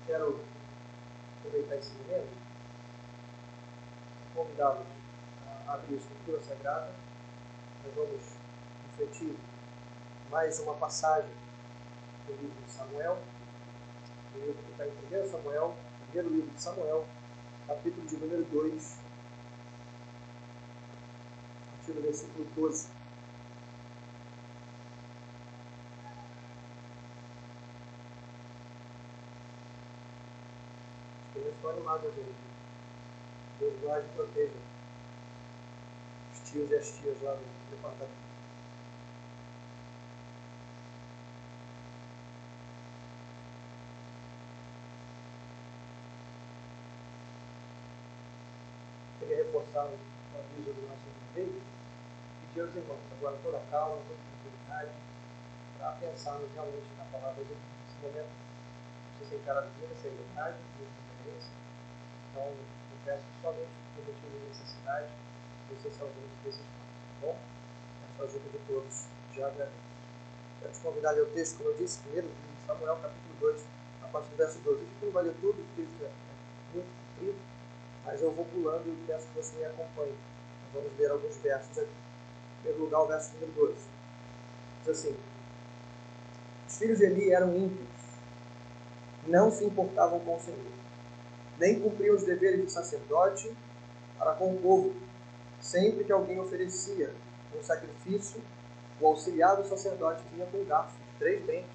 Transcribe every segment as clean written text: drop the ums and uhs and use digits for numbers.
Quero aproveitar esse momento, convidá-los a abrir a Escritura Sagrada. Nós vamos refletir mais uma passagem do livro de Samuel, o livro que está em 1 Samuel, primeiro livro de Samuel, capítulo de número 2, a partir do versículo 12. Eu estou animado, gente. Deus guarde e proteja os tios e as tias lá no departamento. Queria reforçar o aviso do nosso vídeo e pedir aos irmãos, agora toda calma, toda tranquilidade, para pensarmos realmente na palavra de Deus. Nesse momento, você sem cara de seriedade, de reverência. Então, eu peço que somente por motivo de necessidade você se ausente desse espaço, tá bom? A ajuda de todos, já agradeço. Quero te convidar a ler o texto, como eu disse, primeiro livro de Samuel, capítulo 2, a partir do verso 12. Eu não vai ler tudo, o texto é muito comprido, mas eu vou pulando e peço que você me acompanhe. Nós vamos ler alguns versos aqui. Em primeiro lugar, o verso número 12. Diz assim: os filhos de Eli eram ímpios, não se importavam com o Senhor, nem cumpriam os deveres de sacerdote para com o povo. Sempre que alguém oferecia um sacrifício, o auxiliar do sacerdote vinha com um garfo de 3 dentes,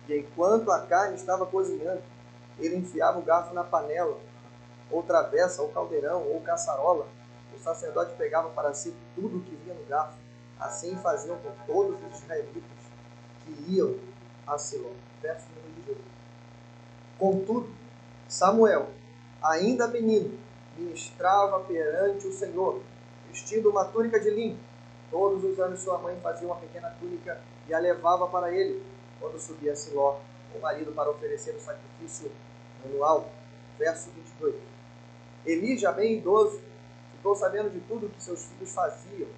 e enquanto a carne estava cozinhando, ele enfiava o garfo na panela, ou travessa, ou caldeirão, ou caçarola. O sacerdote pegava para si tudo o que vinha no garfo. Assim faziam com todos os israelitas que iam a Siló. Verso número 18. Contudo, Samuel, ainda menino, ministrava perante o Senhor, vestindo uma túnica de linho. Todos os anos sua mãe fazia uma pequena túnica e a levava para ele, quando subia a Siló, o marido, para oferecer o sacrifício anual. Verso 22. Eli, já bem idoso, ficou sabendo de tudo que seus filhos faziam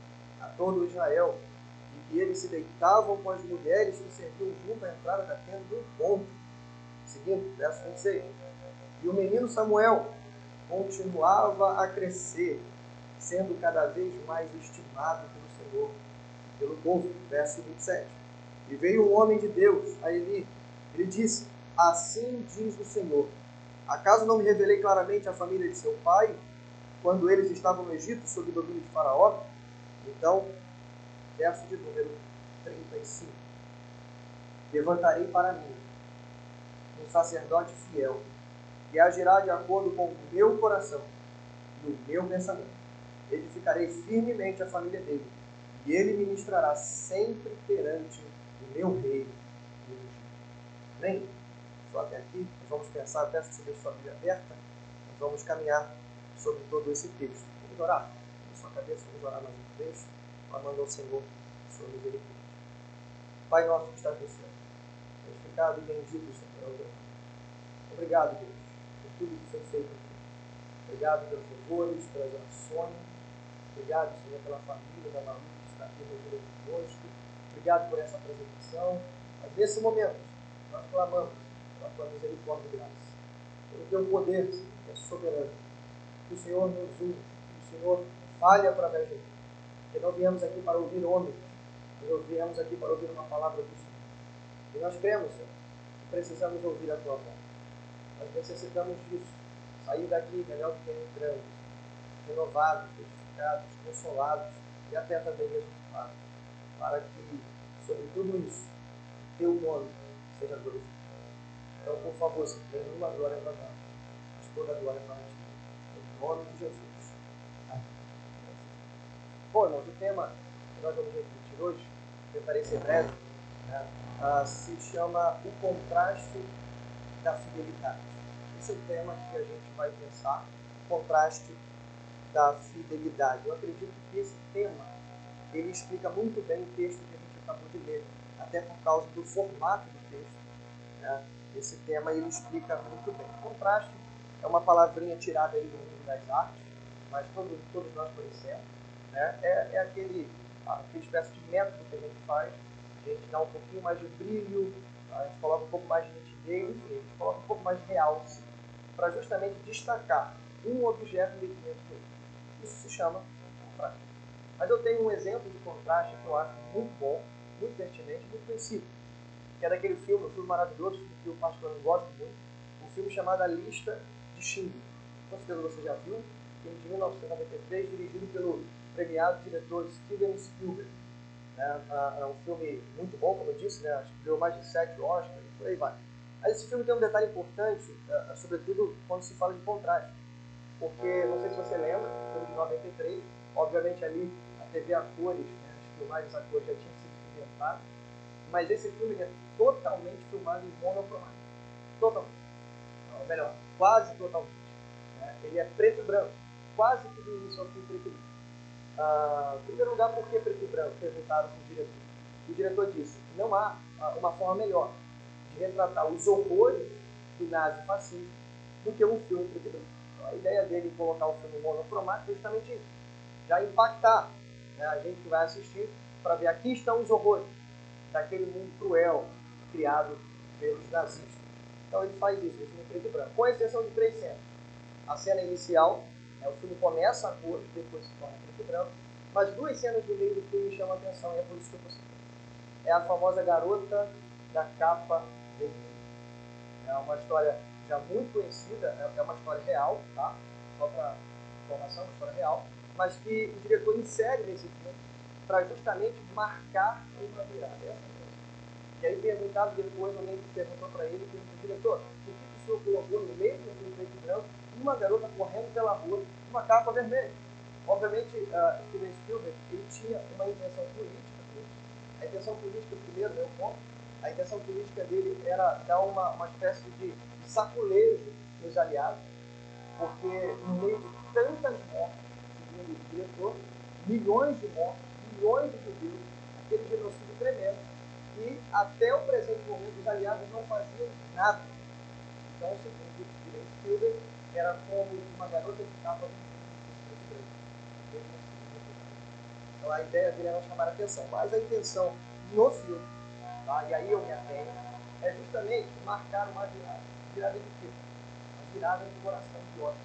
a todo Israel, e que eles se deitavam com as mulheres que serviam junto à entrada da tenda do encontro. Seguindo, verso 26. E o menino Samuel continuava a crescer, sendo cada vez mais estimado pelo Senhor e pelo povo. Verso 27. E veio um homem de Deus a Eli. Ele disse: assim diz o Senhor: acaso não me revelei claramente à família de seu pai, quando eles estavam no Egito, sob o domínio de Faraó? Então, verso de número 35. Levantarei para mim um sacerdote fiel, que agirá de acordo com o meu coração e o meu pensamento. Edificarei firmemente a família dele, e ele ministrará sempre perante o meu rei. Amém? Só até aqui, nós vamos pensar, peço que você deixe sua Bíblia aberta, nós vamos caminhar sobre todo esse texto. Vamos orar? Na sua cabeça, vamos orar mais uma vez, clamando ao Senhor sua misericórdia. Pai nosso que estás no céu, santificado e bendito seja o teu nome. Obrigado, Deus, por tudo que foi feito aqui. Obrigado pelos louvores, pelas orações. Obrigado, Senhor, pela família da Malu que está aqui reunida conosco. Obrigado por essa apresentação. Mas nesse momento, nós clamamos pela tua misericórdia e graça, pelo teu poder, Senhor, que é soberano. Que o Senhor nos une, que o Senhor fale através de nós. Que não viemos aqui para ouvir homens, mas viemos aqui para ouvir uma palavra do Senhor. E nós cremos, Senhor, que precisamos ouvir a tua voz. Nós necessitamos disso. Sair daqui melhor do que entramos, renovados, edificados, consolados e até também exultados, para que, sobre tudo isso, o teu nome seja glorificado. Então, por favor, se tem uma glória para nós, mas toda a glória para ti. Em nome de Jesus. Amém. Bom, irmãos, o tema que nós vamos refletir hoje, tentarei ser breve, né, se chama o contraste da fidelidade. Esse é o tema que a gente vai pensar, o contraste da fidelidade. Eu acredito que esse tema, ele explica muito bem o texto que a gente acabou de ler, até por causa do formato do texto, né? Esse tema ele explica muito bem. Contraste é uma palavrinha tirada aí do mundo das artes, mas todos nós conhecemos, né? É aquele espécie de método que a gente faz, a gente dá um pouquinho mais de brilho, a gente coloca um pouco mais de nitidez E aí, enfim, eles colocam um pouco mais de realce para justamente destacar um objeto em detrimento do outro. Isso se chama contraste. Mas eu tenho um exemplo de contraste que eu acho muito bom, muito pertinente, muito conhecido, que é daquele filme, um filme maravilhoso, que eu particularmente gosto muito, um filme chamado A Lista de Schindler. Com certeza você já viu, filme de 1993, dirigido pelo premiado diretor Steven Spielberg. É um filme muito bom, como eu disse, né? Acho que ganhou mais de 7 Oscars, e por aí vai. Mas esse filme tem um detalhe importante, sobretudo quando se fala de contraste. Porque, não sei se você lembra, filme de 93, obviamente ali a TV a cores, né, as filmagens a cores já tinham sido inventadas, mas esse filme é totalmente filmado em monocromático. Totalmente. Ou melhor, quase totalmente. Né? Ele é preto e branco. Quase que do início ao fim preto e branco. Em primeiro lugar, por que preto e branco? Perguntaram para o diretor. O diretor disse que não há uma forma melhor de retratar os horrores do nazifascismo do que um filme preto e branco. Então, a ideia dele em colocar o filme monocromático é justamente isso. Já impactar, né, a gente que vai assistir para ver aqui estão os horrores daquele mundo cruel criado pelos nazistas. Então ele faz isso, o filme preto e branco, com exceção de 3 cenas. A cena inicial, o filme começa a cores, depois se torna preto e branco, mas 2 cenas do meio do filme chamam a atenção, e é por isso que eu estou citando. É a famosa garota da capa vermelha. É uma história já muito conhecida, é uma história real, tá? Só para informação, uma história real, mas que o diretor insere nesse filme para justamente marcar uma virada. E aí perguntado depois, alguém perguntou para ele, perguntou, diretor, por que o senhor colocou no meio do filme preto e branco uma garota correndo pela rua, uma capa vermelha? Obviamente, Steven Spielberg, ele tinha uma intenção política dele. A intenção política, primeiro, meu ponto, a intenção política dele era dar uma espécie de saculejo nos aliados, porque no meio de tantas mortes, segundo o diretor, milhões de mortes, milhões de judeus, aquele genocídio tremendo, e até o presente momento os aliados não faziam nada. Então, segundo o Steven Spielberg, era como uma garota que estava então a ideia dele era chamar a atenção, mas a intenção no filme, tá? E aí eu me atenho, é justamente marcar uma virada. Virada de quê? Uma virada do coração de ódio.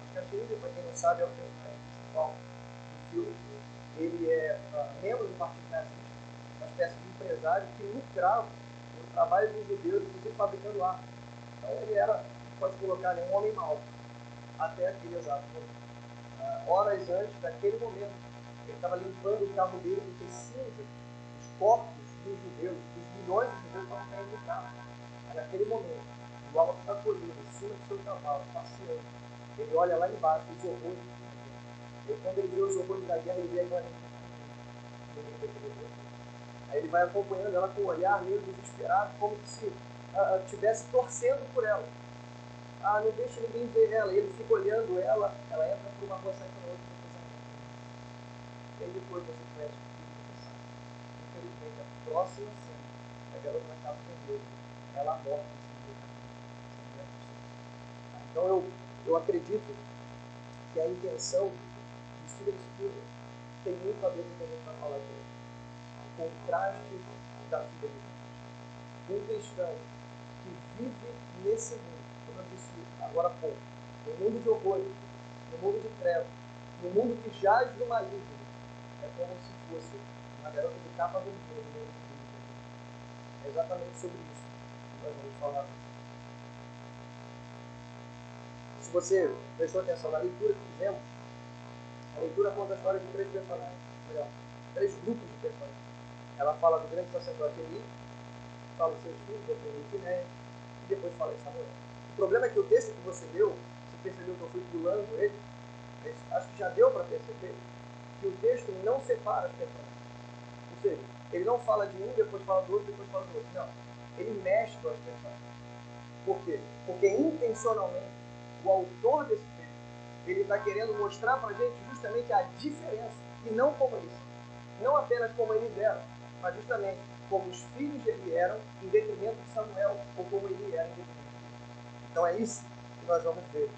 Acho que a Schindler, para quem não sabe, é o personagem principal do filme. Ele é membro do Partido Nazista, uma espécie de empresário que lucrava no trabalho dos judeus, inclusive fabricando armas. Então ele era, pode colocar, um homem mau, até aquele exato momento. Horas antes daquele momento, ele estava limpando o carro dele porque cinzas, os corpos dos judeus, dos milhões de judeus estavam caindo do carro. Aí naquele momento, o alto da colina, em cima do seu cavalo, passeando, ele olha lá embaixo os horrores da guerra. E quando ele vê os horrores da guerra, ele vê aquela aí ele vai acompanhando ela com um olhar meio desesperado, como se estivesse torcendo por ela. Não deixa ninguém ver ela. E ele fica olhando ela entra por uma rua, sai pela outra, depois ela entra. E aí depois você conhece o que você sabe. Infelizmente, a próxima cena, a garota na capa vermelha, ela morre em cima do caminho. Então eu acredito que a intenção de Steven Spielberg tem muito a ver com o que a gente vai falar aqui. O contraste da fidelidade. Um cristão que vive nesse mundo, como eu disse agora há pouco, no mundo de horrores, no mundo de trevas, no mundo que jaz do maligno, é como se fosse uma garota de capa vermelha. É exatamente sobre isso que nós vamos falar. Se você prestou atenção na leitura que fizemos, a leitura conta a história de 3 personagens, melhor, 3 grupos de personagens. Ela fala do grande sacerdote Eli, fala dos seus filhos, Ofni e Finéias, e depois fala de Samuel. O problema é que o texto que você leu, você percebeu que eu fui pulando ele, mas acho que já deu para perceber que o texto não separa as personagens. Ou seja, ele não fala de um, depois fala do outro, depois fala do outro. Não. Ele mescla as personagens. Por quê? Porque intencionalmente o autor desse texto ele está querendo mostrar para a gente justamente a diferença e não como eles são. Não apenas como eles eram, mas justamente como os filhos de Eli eram em detrimento de Samuel, ou como Eli era em detrimento de Eli. Então é isso que nós vamos ver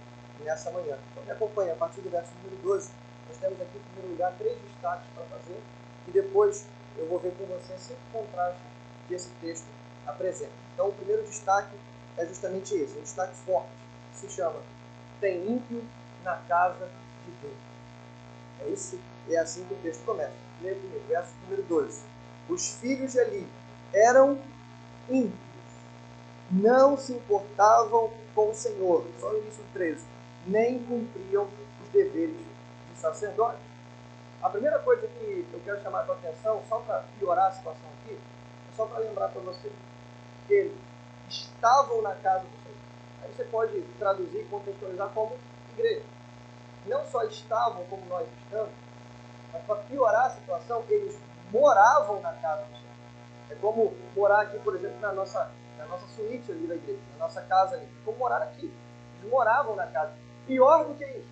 nessa manhã. Então me acompanha, a partir do verso número 12, nós temos aqui, em primeiro lugar, 3 destaques para fazer, e depois eu vou ver com você 5 contrastes desse texto apresenta. Então, o primeiro destaque é justamente esse, um destaque forte, que se chama tem ímpio na casa de Deus. É assim que o texto começa. Leia comigo, verso número 12. Os filhos de Eli eram ímpios, não se importavam com o Senhor, só no início do 13, nem cumpriam os deveres de sacerdote. A primeira coisa que eu quero chamar a tua atenção, só para piorar a situação aqui, é só para lembrar para você que eles estavam na casa do Senhor. Aí você pode traduzir e contextualizar como igreja. Não só estavam como nós estamos, mas para piorar a situação, eles moravam na casa do Senhor. É como morar aqui, por exemplo, na nossa suíte ali da igreja, na nossa casa ali. É como morar aqui. Eles moravam na casa. Pior do que isso,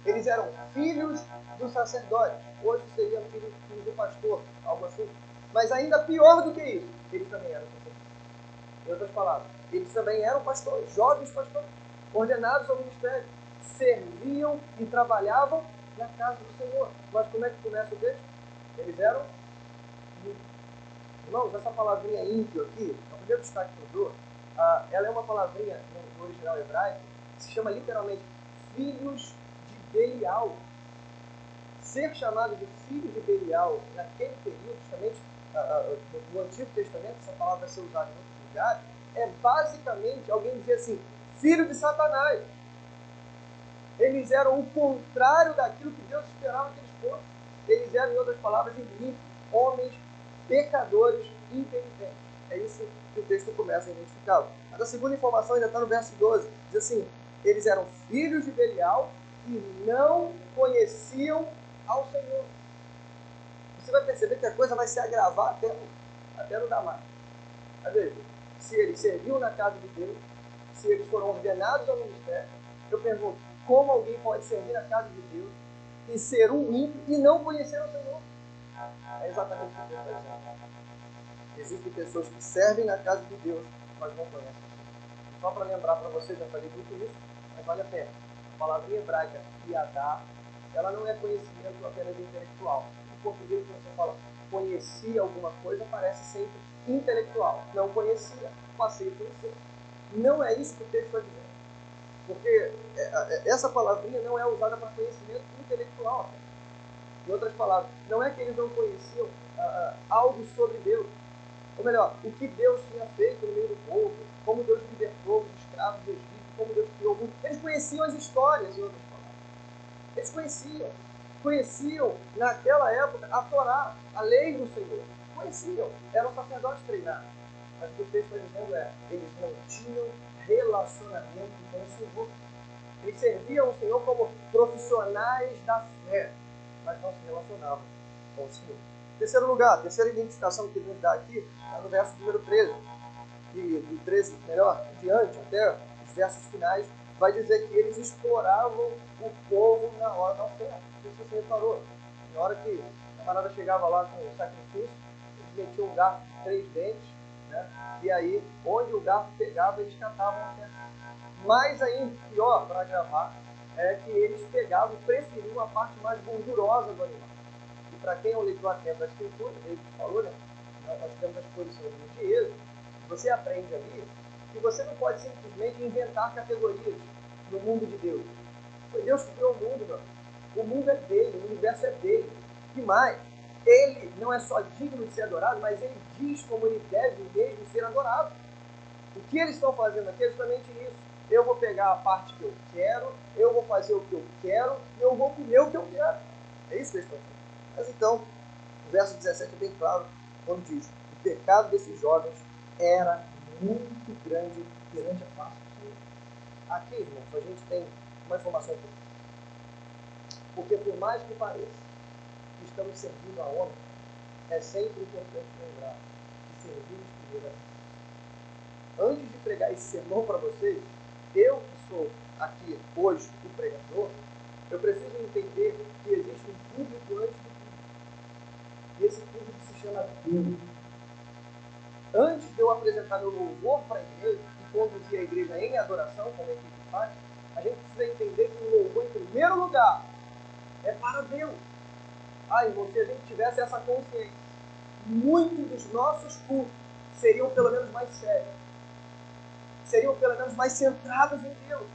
eles eram filhos do sacerdote. Hoje seriam filhos do pastor, algo assim. Mas ainda pior do que isso, eles também eram sacerdotes. Em outras palavras, eles também eram pastores, jovens pastores, ordenados ao ministério. Serviam e trabalhavam na casa do Senhor. Mas como é que começa o texto? Eles eram ímpios. Irmãos, essa palavrinha ímpio aqui, o primeiro destaque que eu dou, ela é uma palavrinha no original hebraico que se chama literalmente filhos de Belial. Ser chamado de filho de Belial naquele período, justamente no Antigo Testamento, essa palavra vai ser usada em outros lugares, é basicamente alguém dizer assim, filho de Satanás. Eles eram o contrário daquilo que Deus esperava que eles fossem. Eles eram, em outras palavras, ímpios, homens pecadores inteligentes. É isso que o texto começa a identificar. Mas a segunda informação ainda está no verso 12. Diz assim, eles eram filhos de Belial e não conheciam ao Senhor. Você vai perceber que a coisa vai se agravar até não dar mais. Veja, se eles serviam na casa de Deus, se eles foram ordenados ao ministério, eu pergunto, como alguém pode servir na casa de Deus e ser um ímpio e não conhecer o Senhor? É exatamente o que Deus está dizendo. Existem pessoas que servem na casa de Deus, mas não conhecem o Senhor. Só para lembrar para vocês, já falei muito isso, mas vale a pena. A palavrinha hebraica, yadá, ela não é conhecimento apenas intelectual. Em português, quando você fala conhecia alguma coisa, parece sempre intelectual. Não conhecia, passei a conhecer. Não é isso que o texto está dizendo. Porque essa palavrinha não é usada para conhecimento intelectual. Em outras palavras, não é que eles não conheciam algo sobre Deus. Ou melhor, o que Deus tinha feito no meio do povo, como Deus libertou os escravos do Egito, como Deus criou o mundo. Eles conheciam as histórias, em outras palavras. Eles conheciam naquela época a Torá, a lei do Senhor. Conheciam, eram sacerdotes treinados. Mas o que o texto está dizendo é, eles não tinham relacionamento com o Senhor. Eles serviam o Senhor como profissionais da fé, mas não se relacionavam com o Senhor. Terceiro lugar, terceira identificação que nos dá aqui, está no verso número 13. De 13, melhor, diante, até os versos finais, vai dizer que eles exploravam o povo na hora da oferta. Não sei se você reparou. Na hora que a camarada chegava lá com o sacrifício, eles metiam um garfo de 3 dentes, né? E aí, onde o garfo pegava, eles catavam a oferta. Mais ainda, pior para agravar, é que eles pegavam e preferiam a parte mais gordurosa do animal. E para quem é um leitor atento da Escritura, ele falou, né? Nós temos a exposição de Êxodo, você aprende ali que você não pode simplesmente inventar categorias no mundo de Deus. Foi Deus que criou o mundo, meu. O mundo é dele, o universo é dele. E mais, ele não é só digno de ser adorado, mas ele diz como ele deve mesmo ser adorado. O que eles estão fazendo aqui é justamente isso. Eu vou pegar a parte que eu quero, eu vou fazer o que eu quero, e eu vou comer o que eu quero. É isso que eles estão fazendo. Mas então, o verso 17 é bem claro, quando diz, o pecado desses jovens era muito grande perante a face do Senhor. Aqui, irmãos, a gente tem uma informação importante. Porque por mais que pareça que estamos servindo a homem, é sempre importante lembrar que servimos primeiro a Deus. Antes de pregar esse sermão para vocês, eu que sou aqui hoje o pregador, eu preciso entender que existe um público antes do público. E esse público se chama Deus. Antes de eu apresentar meu louvor para a igreja e conduzir a igreja em adoração, como a equipe faz, a gente precisa entender que o louvor, em primeiro lugar, é para Deus. Irmão, se a gente tivesse essa consciência, muitos dos nossos cultos seriam pelo menos mais sérios, seriam pelo menos mais centrados em Deus.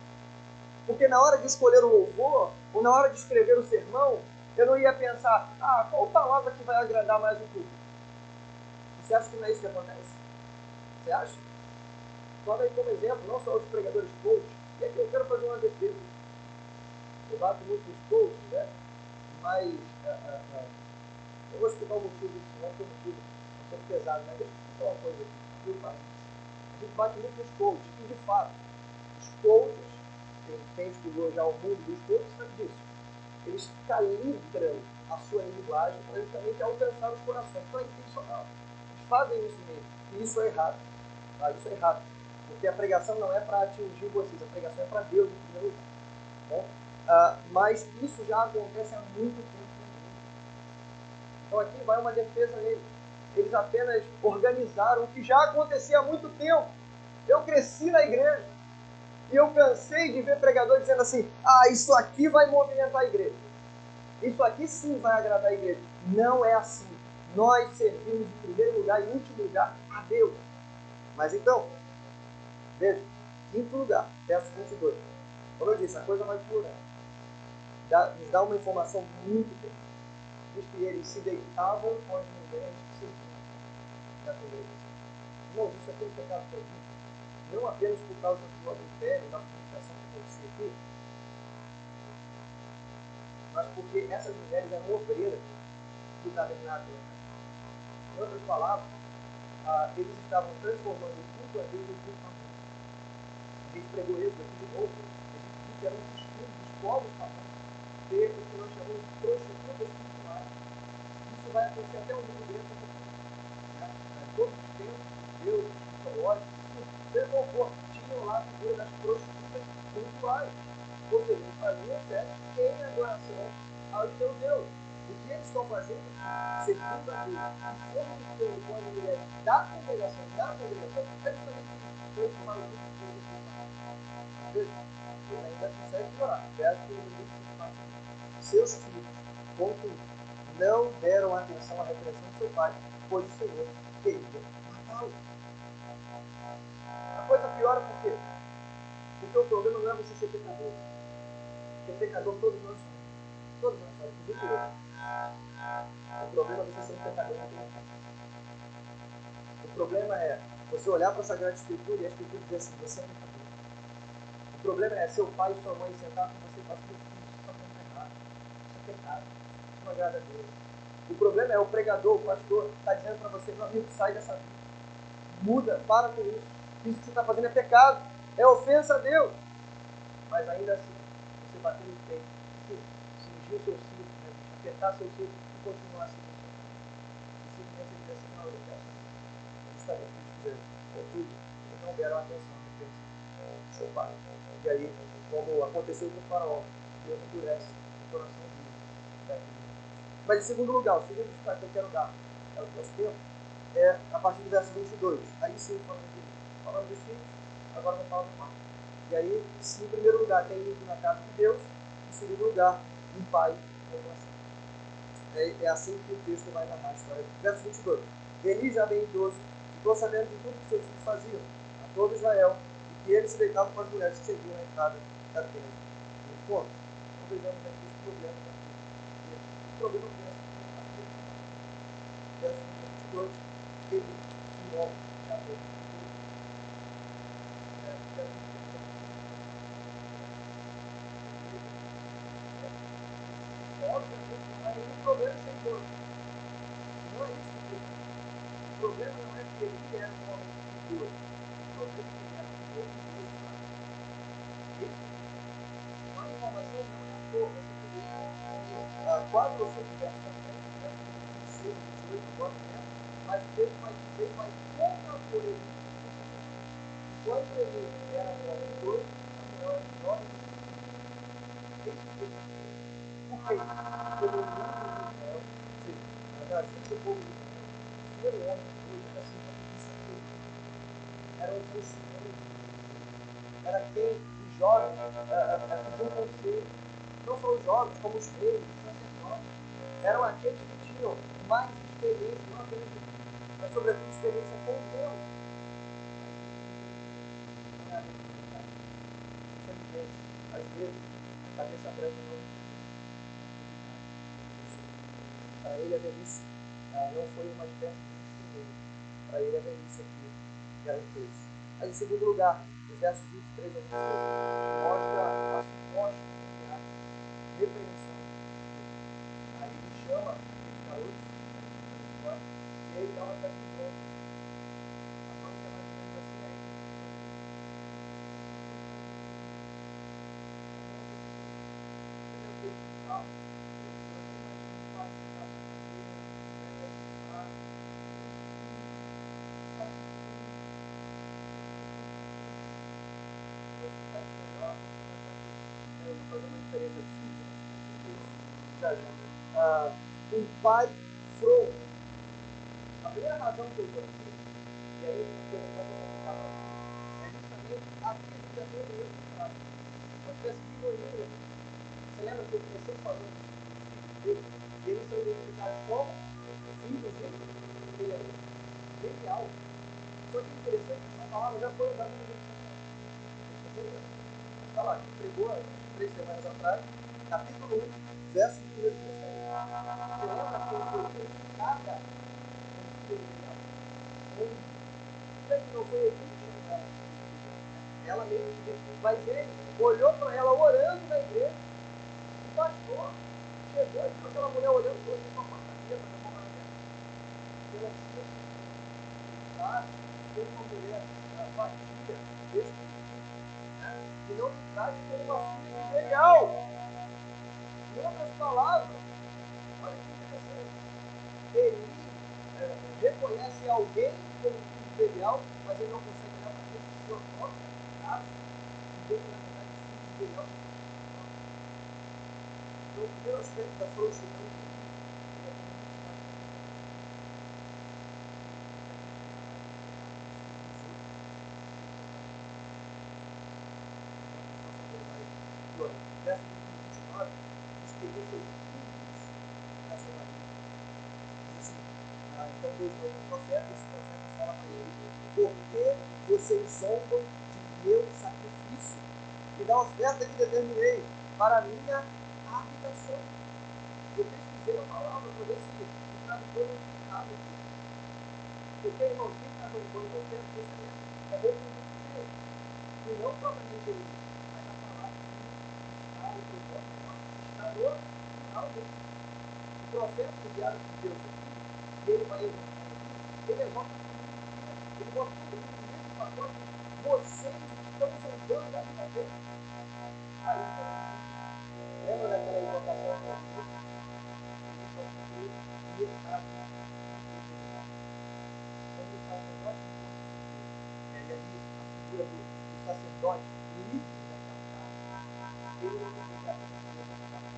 Porque na hora de escolher o louvor, ou na hora de escrever o sermão, eu não ia pensar, qual palavra que vai agradar mais o público? Você acha que não é isso que acontece? Você acha? Toma aí como exemplo, não só os pregadores coach. E aqui eu quero fazer uma defesa. Eu bato muito nos coaches, né? Mas eu vou explicar o motivo disso, não é que o motivo é um pouco pesado, mas deixa eu explicar uma coisa aqui. Eu faço isso. A gente bate muito nos coaches, e de fato, os coaches, quem estudou já o mundo dos coaches sabe disso. Eles calibram a sua linguagem para justamente alcançar os corações. Então é intencional. Eles fazem isso mesmo. E isso é errado. Tá? Isso é errado. Porque a pregação não é para atingir vocês, a pregação é para Deus em primeiro lugar. Bom? Mas isso já acontece há muito tempo. Então aqui vai uma defesa neles. Eles apenas organizaram o que já acontecia há muito tempo. Eu cresci na igreja e eu cansei de ver pregadores dizendo assim, isso aqui vai movimentar a igreja. Isso aqui sim vai agradar a igreja. Não é assim. Nós servimos em primeiro lugar e em último lugar a Deus. Mas então, veja, quinto lugar, verso 22. Como eu disse, a coisa vai piorar. Nos dá uma informação muito bem. Diz que eles se deitavam com as mulheres que serviam da igreja. Irmãos, isso aqui é um pecado terrível. Não apenas por causa do adultério, da fornicação que acontecia aqui, mas porque essas mulheres eram obreiras do tabernáculo. Em outras palavras, eles estavam transformando o culto a Deus em culto a Deus. A gente pregou isso aqui de novo. A gente viu que era um costume dos povos pagãos ter o que nós chamamos de prostitutas culturais. Isso vai acontecer até o mundo dentro do mundo. Todos os tempos, os deuses mitológicos, seja qual for, tinham lá a figura das prostitutas culturais. Ou seja, eles faziam sexo em adoração aos seus deuses. O que eles estão fazendo aqui, segundo a Deus, e fornicando com as mulheres da congregação, é justamente isso. Transformar o culto de Deus em culto. Veja, ele ainda consegue piorar. Verso que ele diz: seus filhos, contudo, não deram atenção à repreensão de seu pai, pois o Senhor queria matá-lo. A coisa piora por quê? Porque o problema não é você ser pecador. Porque pecador todos nós somos. Todos nós somos, inclusive eu. O problema é você ser um pecador na tua casa. O problema é você olhar para a Sagrada Escritura e a Escritura dizer assim, você é pecador. O problema é seu pai e sua mãe sentar com você e falar, filho, você está fazendo errado. Isso é pecado. Isso não agrada a Deus. O problema é o pregador, o pastor, está dizendo para você, meu amigo, sai dessa vida. Muda, para com isso. Isso que você está fazendo é pecado. É ofensa a Deus. Mas ainda assim, você bater no peito, cingir o seu cinto, apertar seu cinto e continuar seguindo o seu caminho. E simplesmente ele diz assim, não, eu não quero saber. Justamente o que eles fizeram. Contudo, eles não deram atenção à repreensão do seu pai. E aí, como aconteceu com o faraó, Deus endurece o coração dele. Mas em segundo lugar, o segundo destaque que eu quero dar ao nosso tempo é a partir do verso 22. Aí sim, falando dos filhos, agora vamos falar do pai. E aí, se em primeiro lugar tem ido na casa de Deus, em segundo lugar, um pai como assim. É assim que o texto vai narrar a história. Verso 22. Eli, já bem idoso, ficou sabendo de tudo que seus filhos faziam, a todo Israel, e que eles se deitavam com as mulheres que serviam na entrada da tenda. Muito bom. Então vejamos aqui os problemas da vida. O problema começa com a verso 22. Eli, um homem, já bem idoso. Obviamente não há nenhum problema sem Deus. Não é isso que Deus quer. O problema não é que ele era um homem de Deus. O problema é que ele era um homem de Deus. Isso não há informação, não é à toa. Você tem 4 ou 5 versos na frente, versos 26, 28, agora, né? Mas o texto vai dizer, vai contrapor ele. Enquanto ele era um homem de Deus, a mulher era jovem. Por quê? Pelo mundo de Israel, ou seja, a Davi do povo de Israel, ser um homem de Deus era assim, era um ancião, era quem os jovens pediam conselho, não só os jovens, como os reis, os sacerdotes, eram aqueles que tinham mais experiência, não apenas de vida, é sobre a tua experiência com Deus. Não é a religiosidade. Infelizmente, às vezes, a cabeça branca não para ele a velhice não foi uma espécie de instrumento. Para ele a velhice aqui era um peso. Mas em segundo lugar, os versos 23 a 25 mostra a suposta repreensão. Aí ele chama aqueles garotos e ele dá uma festa de bronca. A bronca é mais ou menos assim ainda. Fazer uma diferença absurda. Um pai frouxo. A primeira razão que eu estou aqui, e aí eu vou explicar para você, é justamente aqui a gente já tem o primeiro contrato. Uma espécie de ironia. Você lembra que eu comecei falando dos filhos dele? E eles são identificados como filhos de Belial. Só que é interessante que essa palavra já foi usada no Novo Testamento. Está lá, a gente pregou há 3 semanas atrás, capítulo 1, verso 1 e 16. Você lembra quem foi identificada como filho de Belial? Que não foi Edith, ela mesmo disse, mas ele olhou para ela orando na igreja, o pastor chegou e viu aquela mulher olhando para ele com a porta-cabeça da mão dela. E ela tinha como uma mulher vadia, e não me trate como uma filha de Belial. Em outras palavras, olha que interessante, ele reconhece alguém como filho de Belial, mas ele não consegue olhar para dentro de sua própria casa e ver que na verdade o filho de Belial é então, o primeiro aspecto da frouxidão vocês zombam de meu sacrifício e da oferta que determinei para a minha habitação. Eu pesquisei a palavra para ver se o tradutor não explicava aqui. Porque, irmão, quem está zombando da oferta, você lembra, é representante e não propriamente ele, mas a palavra está no propósito, está no final dele. O profeta enviado por Deus aqui, e ele vai exortar aqui, ele exorta a família inteira, ele bota todo mundo no mesmo pacote. Vocês estão zombando da minha oferta. Aí está o lembra daquela exortação que eu disse? Ele só cumpriu metade do que ele deveria. Quando ele está com nós, e aí a figura do sacerdote líquido daquela casa, ele não deveria apenas ser exortado.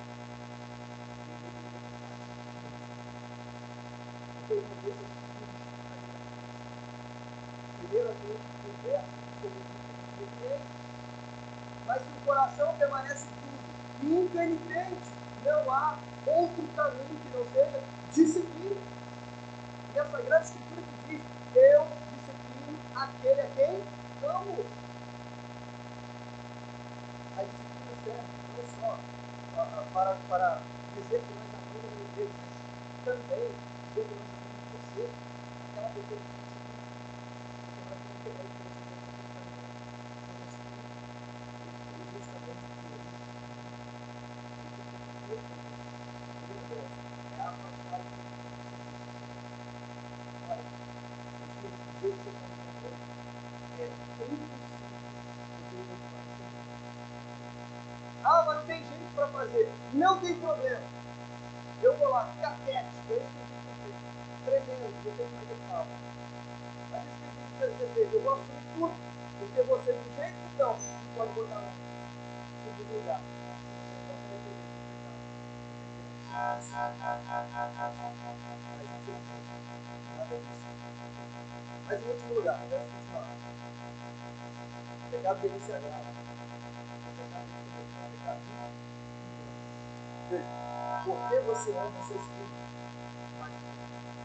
Ele deveria estar porque ele não deixa de estágio da vida. Primeiro a gente conversa sobre o impenitente, mas se o coração permanece puro e impenitente, não há outro caminho que não seja disciplina. E a Sagrada Escritura que diz, eu disciplino aquele a quem amo. A disciplina serve não só para dizer que nós amamos a igreja, mas também dizer que nós amamos você, aquela pessoa que porque nós não queremos que você seja e justamente por isso, a primeira delas é afastar o olha, do jeito que você está vivendo hoje, é impossível você continuar entendendo. Ah, mas não tem jeito para fazer. Não tem problema. Eu vou lá, catético, é isso que eu tenho que fazer. Tremendo, não sei como é que eu falo. Mas isso que você fez, eu vou assumir tudo. Porque você, do jeito que estão, não pode botar no segundo lugar. Se você não se arrepender do pecado, você terá que mas infelizmente, nada disso. Mas em último lugar, verso 29. O pecado dele se agrava. O pecado dele começou a pecado de engano. Veja, por que você ama seus filhos mais do que Deus?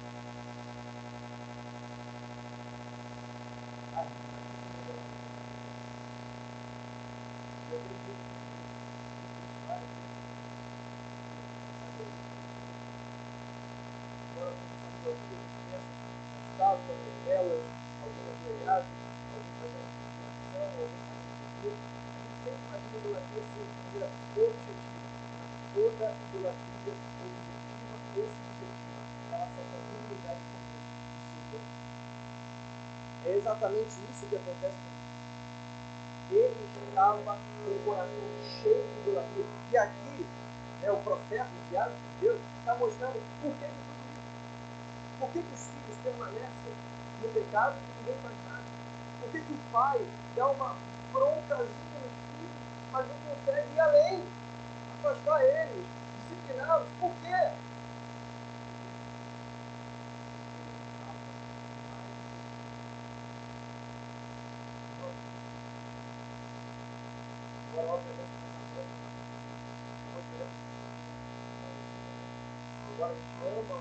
É exatamente isso que acontece com ele. Ele estava com o coração cheio de idolatria. E aqui, o profeta enviado por Deus está mostrando por que de tudo isso. Por que os filhos permanecem no pecado e ninguém faz nada? Por que o pai dá uma broncazinha nos filhos, mas não consegue ir além? Afastar eles, discipliná-los. Por quê? Agora a gente ama,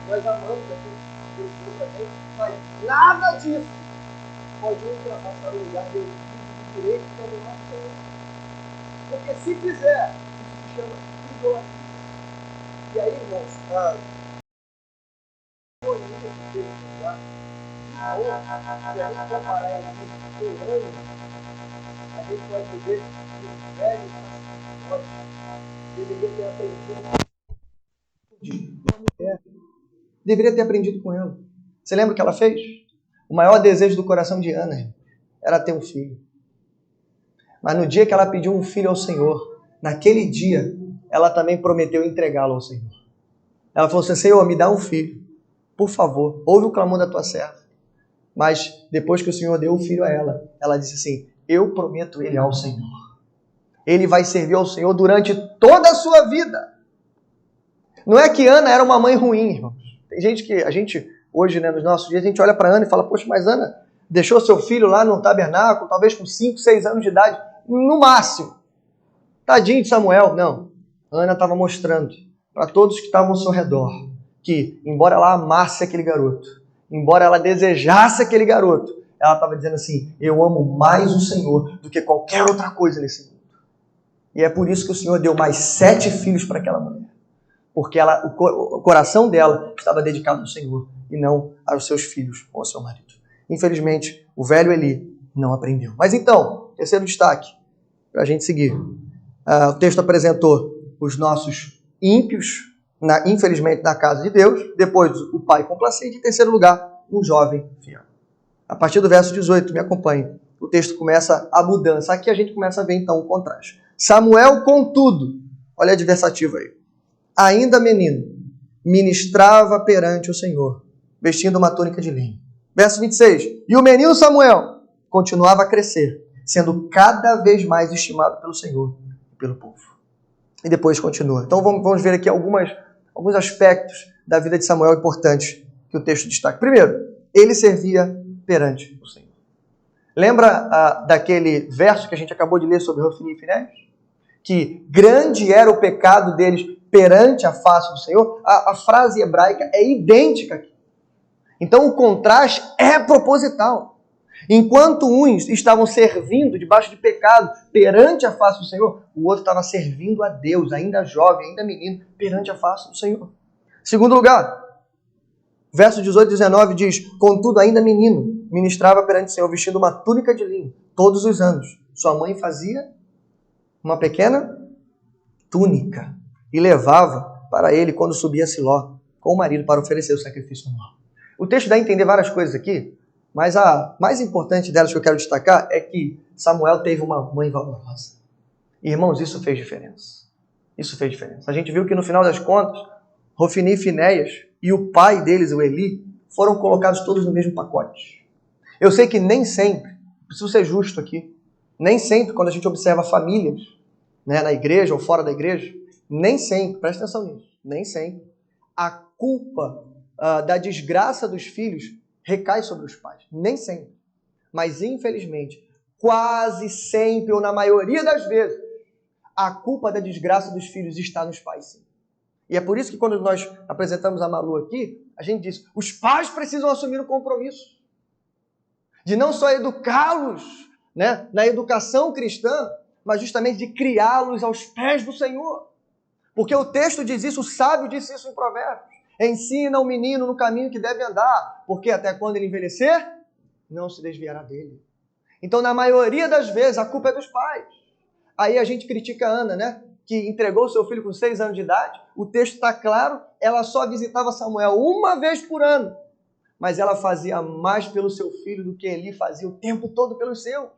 nós amamos aquilo que Deus deu para a gente, mas nada disso pode ultrapassar o lugar de direito que é do nosso Senhor. Porque se fizer, isso se chama idolatria. E aí, irmãos, se a gente comparar ele com o ano, a gente vai dizer que o velho deveria ter aprendido com a mulher. Deveria ter aprendido com ela. Você lembra o que ela fez? O maior desejo do coração de Ana era ter um filho. Mas no dia que ela pediu um filho ao Senhor, naquele dia, ela também prometeu entregá-lo ao Senhor. Ela falou assim: Senhor, me dá um filho. Por favor, ouve o clamor da tua serva. Mas depois que o Senhor deu o filho a ela, ela disse assim: eu prometo ele ao Senhor. Ele vai servir ao Senhor durante toda a sua vida. Não é que Ana era uma mãe ruim, irmãos. Tem gente que, a gente, hoje, nos nossos dias, a gente olha para Ana e fala: poxa, mas Ana deixou seu filho lá no tabernáculo, talvez com 5, 6 anos de idade, no máximo. Tadinho de Samuel. Não. Ana estava mostrando para todos que estavam ao seu redor que, embora ela amasse aquele garoto, embora ela desejasse aquele garoto, ela estava dizendo assim: eu amo mais o Senhor do que qualquer outra coisa nesse mundo. E é por isso que o Senhor deu mais 7 filhos para aquela mulher. Porque o coração dela estava dedicado ao Senhor e não aos seus filhos ou ao seu marido. Infelizmente, o velho Eli não aprendeu. Mas então, terceiro destaque, para a gente seguir. O texto apresentou os nossos ímpios, infelizmente, na casa de Deus. Depois, o pai complacente. Em terceiro lugar, um jovem fiel. A partir do verso 18, me acompanhe. O texto começa a mudança. Aqui a gente começa a ver, então, o contraste. Samuel, contudo, olha a adversativa aí, ainda menino, ministrava perante o Senhor, vestindo uma túnica de linho. Verso 26. E o menino Samuel continuava a crescer, sendo cada vez mais estimado pelo Senhor e pelo povo. E depois continua. Então vamos ver aqui alguns aspectos da vida de Samuel importantes que o texto destaca. Primeiro, ele servia perante o Senhor. Lembra daquele verso que a gente acabou de ler sobre Hofni e Finéias? Que grande era o pecado deles perante a face do Senhor. A frase hebraica é idêntica aqui. Então o contraste é proposital. Enquanto uns estavam servindo debaixo de pecado perante a face do Senhor, o outro estava servindo a Deus, ainda jovem, ainda menino, perante a face do Senhor. Segundo lugar, verso 18 e 19 diz: contudo, ainda menino, ministrava perante o Senhor, vestindo uma túnica de linho, todos os anos. Sua mãe fazia uma pequena túnica e levava para ele quando subia a Siló com o marido para oferecer o sacrifício anual. O texto dá a entender várias coisas aqui, mas a mais importante delas que eu quero destacar é que Samuel teve uma mãe valorosa. E, irmãos, isso fez diferença. Isso fez diferença. A gente viu que no final das contas, Hofni e Finéias e o pai deles, o Eli, foram colocados todos no mesmo pacote. Eu sei que nem sempre, preciso ser justo aqui, nem sempre quando a gente observa famílias, na igreja ou fora da igreja, nem sempre, presta atenção nisso, nem sempre, a culpa da desgraça dos filhos recai sobre os pais. Nem sempre. Mas, infelizmente, quase sempre, ou na maioria das vezes, a culpa da desgraça dos filhos está nos pais, sim. E é por isso que quando nós apresentamos a Malu aqui, a gente diz, os pais precisam assumir o compromisso de não só educá-los, né, na educação cristã, mas justamente de criá-los aos pés do Senhor. Porque o texto diz isso, o sábio disse isso em Provérbios. Ensina o menino no caminho que deve andar, porque até quando ele envelhecer, não se desviará dele. Então, na maioria das vezes, a culpa é dos pais. Aí a gente critica a Ana, né? Que entregou seu filho com 6 anos de idade. O texto está claro, ela só visitava Samuel uma vez por ano. Mas ela fazia mais pelo seu filho do que Eli fazia o tempo todo pelos seus.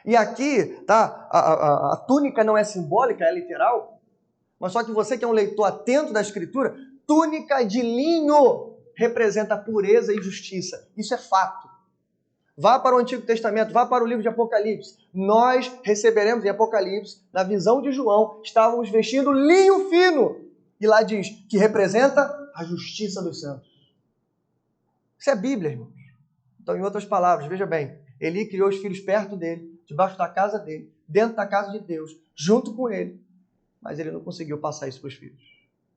E aqui, tá? A túnica não é simbólica, é literal. Mas só que você que é um leitor atento da Escritura, túnica de linho representa pureza e justiça. Isso é fato. Vá para o Antigo Testamento, vá para o livro de Apocalipse. Nós receberemos em Apocalipse, na visão de João, estávamos vestindo linho fino. E lá diz que representa a justiça dos santos. Isso é Bíblia, irmãos. Então, em outras palavras, veja bem, Eli criou os filhos perto dele, debaixo da casa dele, dentro da casa de Deus, junto com ele. Mas ele não conseguiu passar isso para os filhos.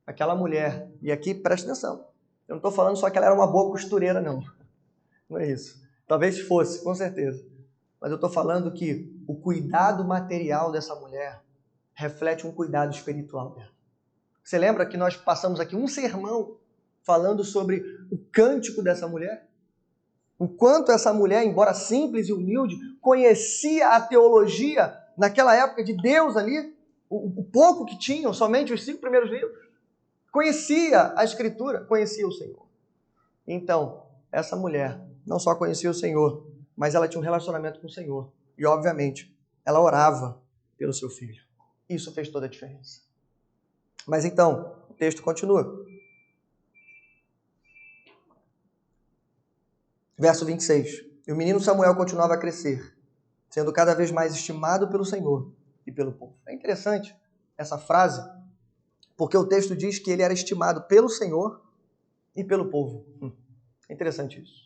Aquela mulher, e aqui presta atenção, eu não estou falando só que ela era uma boa costureira, não. Não é isso. Talvez fosse, com certeza. Mas eu estou falando que o cuidado material dessa mulher reflete um cuidado espiritual dela. Você lembra que nós passamos aqui um sermão falando sobre o cântico dessa mulher? O quanto essa mulher, embora simples e humilde, conhecia a teologia naquela época de Deus ali, o pouco que tinham, somente os 5 primeiros livros. Conhecia a Escritura, conhecia o Senhor. Então, essa mulher não só conhecia o Senhor, mas ela tinha um relacionamento com o Senhor. E, obviamente, ela orava pelo seu filho. Isso fez toda a diferença. Mas então, o texto continua. Verso 26. E o menino Samuel continuava a crescer, sendo cada vez mais estimado pelo Senhor e pelo povo. É interessante essa frase, porque o texto diz que ele era estimado pelo Senhor e pelo povo. É interessante isso.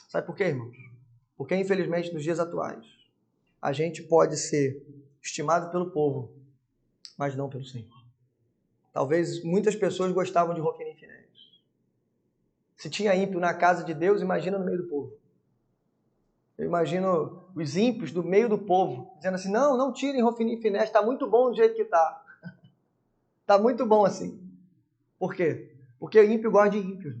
Sabe por quê, irmãos? Porque, infelizmente, nos dias atuais, a gente pode ser estimado pelo povo, mas não pelo Senhor. Talvez muitas pessoas gostavam de Hofni e Finéias. Se tinha ímpio na casa de Deus, imagina no meio do povo. Eu imagino os ímpios do meio do povo, dizendo assim, não tirem Hofni e Finéias, está muito bom do jeito que está. Está muito bom assim. Por quê? Porque ímpio gosta de ímpio.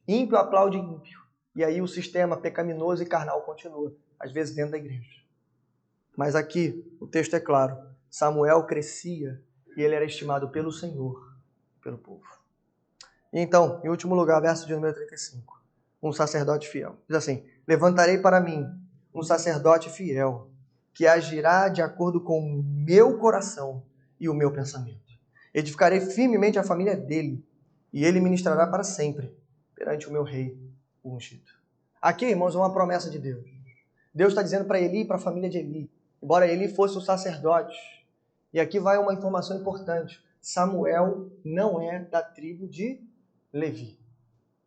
Ímpio aplaude ímpio. E aí o sistema pecaminoso e carnal continua, às vezes dentro da igreja. Mas aqui o texto é claro. Samuel crescia e ele era estimado pelo Senhor, pelo povo. E então, em último lugar, verso de número 35. Um sacerdote fiel. Diz assim, levantarei para mim um sacerdote fiel, que agirá de acordo com o meu coração e o meu pensamento. Edificarei firmemente a família dele, e ele ministrará para sempre perante o meu rei ungido. Aqui, irmãos, é uma promessa de Deus. Deus está dizendo para Eli e para a família de Eli, embora Eli fosse o sacerdote. E aqui vai uma informação importante. Samuel não é da tribo de Levi.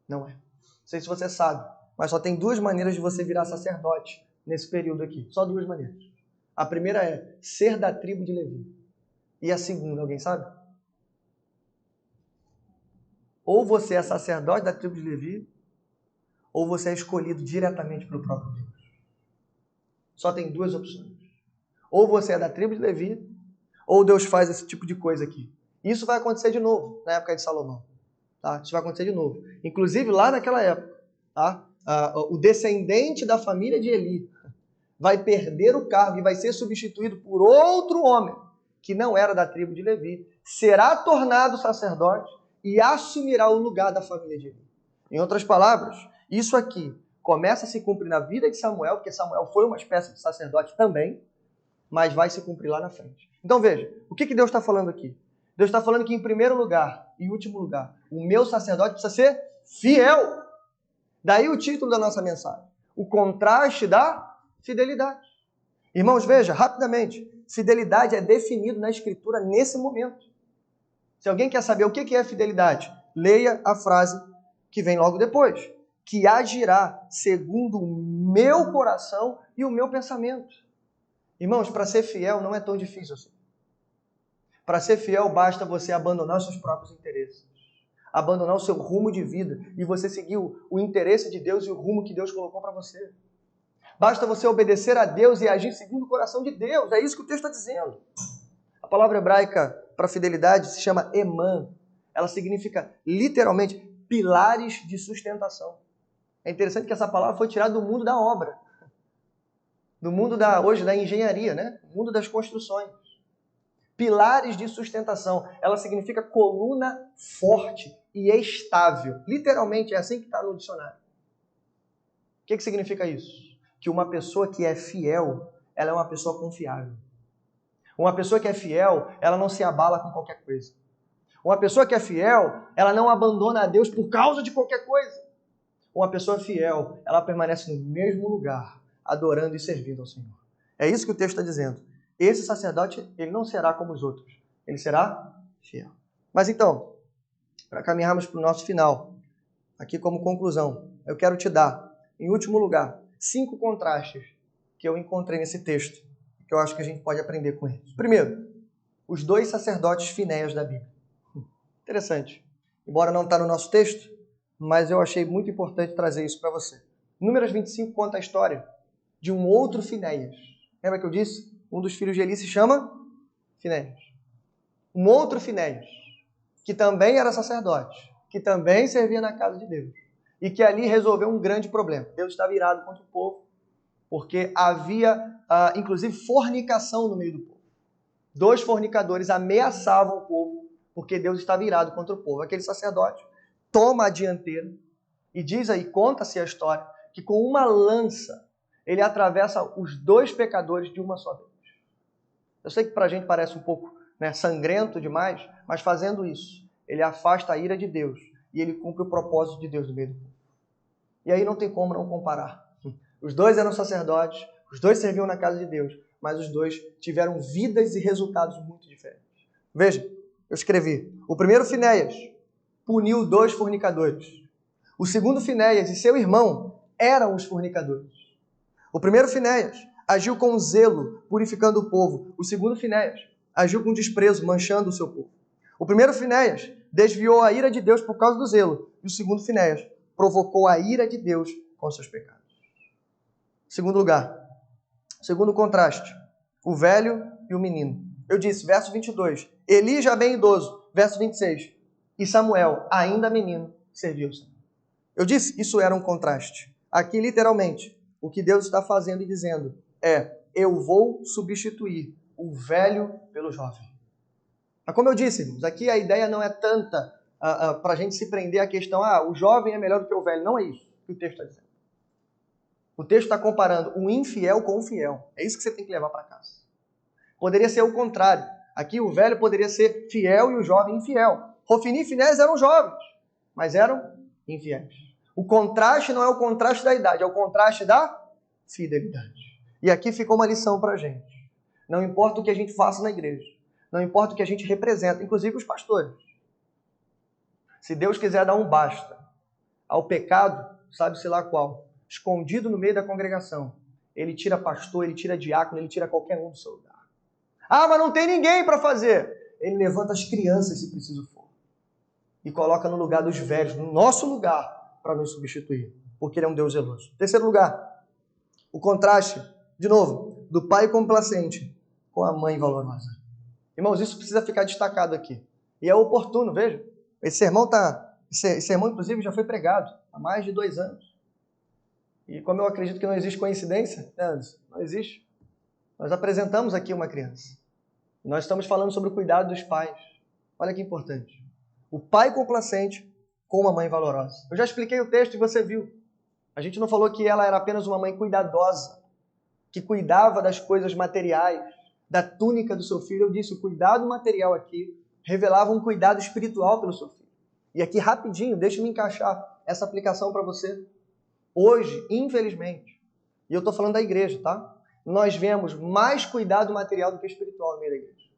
Não é. Não sei se você sabe, mas só tem 2 maneiras de você virar sacerdote nesse período aqui. Só 2 maneiras. A primeira é ser da tribo de Levi. E a segunda, alguém sabe? Ou você é sacerdote da tribo de Levi, ou você é escolhido diretamente pelo próprio Deus. Só tem 2 opções. Ou você é da tribo de Levi, ou Deus faz esse tipo de coisa aqui. Isso vai acontecer de novo na época de Salomão. Tá? Isso vai acontecer de novo. Inclusive lá naquela época, tá? O descendente da família de Eli vai perder o cargo e vai ser substituído por outro homem que não era da tribo de Levi, será tornado sacerdote e assumirá o lugar da família de Eli. Em outras palavras, isso aqui começa a se cumprir na vida de Samuel, porque Samuel foi uma espécie de sacerdote também, mas vai se cumprir lá na frente. Então veja, o que Deus está falando aqui? Deus está falando que em primeiro lugar, em último lugar, o meu sacerdote precisa ser fiel. Daí o título da nossa mensagem, o contraste da fidelidade. Irmãos, veja, rapidamente, fidelidade é definido na Escritura nesse momento. Se alguém quer saber o que é fidelidade, leia a frase que vem logo depois, que agirá segundo o meu coração e o meu pensamento. Irmãos, para ser fiel não é tão difícil assim. Para ser fiel, basta você abandonar os seus próprios interesses, abandonar o seu rumo de vida e você seguir o interesse de Deus e o rumo que Deus colocou para você. Basta você obedecer a Deus e agir segundo o coração de Deus. É isso que o texto está dizendo. A palavra hebraica para fidelidade se chama emã. Ela significa, literalmente, pilares de sustentação. É interessante que essa palavra foi tirada do mundo da obra. Do mundo hoje da engenharia, né? Do mundo das construções. Pilares de sustentação. Ela significa coluna forte e estável. Literalmente, é assim que está no dicionário. O que significa isso? Que uma pessoa que é fiel, ela é uma pessoa confiável. Uma pessoa que é fiel, ela não se abala com qualquer coisa. Uma pessoa que é fiel, ela não abandona a Deus por causa de qualquer coisa. Uma pessoa fiel, ela permanece no mesmo lugar, adorando e servindo ao Senhor. É isso que o texto está dizendo. Esse sacerdote, ele não será como os outros. Ele será fiel. Mas então, para caminharmos para o nosso final, aqui como conclusão, eu quero te dar, em último lugar, 5 contrastes que eu encontrei nesse texto, que eu acho que a gente pode aprender com eles. Primeiro, os 2 sacerdotes finéios da Bíblia. Interessante. Embora não está no nosso texto, mas eu achei muito importante trazer isso para você. Números 25 conta a história de um outro Finéias. Lembra que eu disse? Um dos filhos de Eli se chama Finéias. Um outro Finéias, que também era sacerdote, que também servia na casa de Deus, e que ali resolveu um grande problema. Deus estava irado contra o povo, porque havia, inclusive, fornicação no meio do povo. 2 fornicadores ameaçavam o povo, porque Deus estava irado contra o povo. Aquele sacerdote toma a dianteira e diz aí, conta-se a história, que com uma lança ele atravessa os 2 pecadores de uma só vez. Eu sei que para a gente parece um pouco sangrento demais, mas fazendo isso, ele afasta a ira de Deus e ele cumpre o propósito de Deus no meio do povo. E aí não tem como não comparar. Os 2 eram sacerdotes, os 2 serviam na casa de Deus, mas os 2 tiveram vidas e resultados muito diferentes. Veja, eu escrevi. O primeiro Finéias puniu 2 fornicadores. O segundo Finéias e seu irmão eram os fornicadores. O primeiro Finéias agiu com zelo, purificando o povo. O segundo Finéias agiu com desprezo, manchando o seu povo. O primeiro Finéias desviou a ira de Deus por causa do zelo. E o segundo Finéias provocou a ira de Deus com seus pecados. Segundo lugar, segundo contraste, o velho e o menino. Eu disse, verso 22, Eli já bem idoso, verso 26, e Samuel, ainda menino, serviu o Senhor. Eu disse, isso era um contraste. Aqui, literalmente, o que Deus está fazendo e dizendo é, eu vou substituir o velho pelo jovem. Mas como eu disse, irmãos, aqui a ideia não é tanta para a gente se prender à questão, o jovem é melhor do que o velho. Não é isso que o texto está dizendo. O texto está comparando o infiel com o fiel. É isso que você tem que levar para casa. Poderia ser o contrário. Aqui o velho poderia ser fiel e o jovem infiel. Hofni e Finéias eram jovens, mas eram infiéis. O contraste não é o contraste da idade, é o contraste da fidelidade. E aqui ficou uma lição para a gente. Não importa o que a gente faça na igreja, não importa o que a gente representa, inclusive os pastores. Se Deus quiser dar um basta ao pecado, sabe-se lá qual, escondido no meio da congregação, ele tira pastor, ele tira diácono, ele tira qualquer um do seu lugar. Mas não tem ninguém para fazer. Ele levanta as crianças, se preciso for, e coloca no lugar dos velhos, no nosso lugar, para nos substituir, porque ele é um Deus zeloso. Terceiro lugar, o contraste, de novo, do pai complacente com a mãe valorosa. Irmãos, isso precisa ficar destacado aqui. E é oportuno, veja. Esse sermão, inclusive, já foi pregado há mais de 2 anos. E como eu acredito que não existe coincidência, né, Anderson? Não existe. Nós apresentamos aqui uma criança. E nós estamos falando sobre o cuidado dos pais. Olha que importante. O pai complacente com uma mãe valorosa. Eu já expliquei o texto e você viu. A gente não falou que ela era apenas uma mãe cuidadosa, que cuidava das coisas materiais, da túnica do seu filho. Eu disse, o cuidado material aqui revelava um cuidado espiritual pelo seu filho. E aqui, rapidinho, deixa-me encaixar essa aplicação para você. Hoje, infelizmente, e eu estou falando da igreja, tá? Nós vemos mais cuidado material do que espiritual no meio da igreja.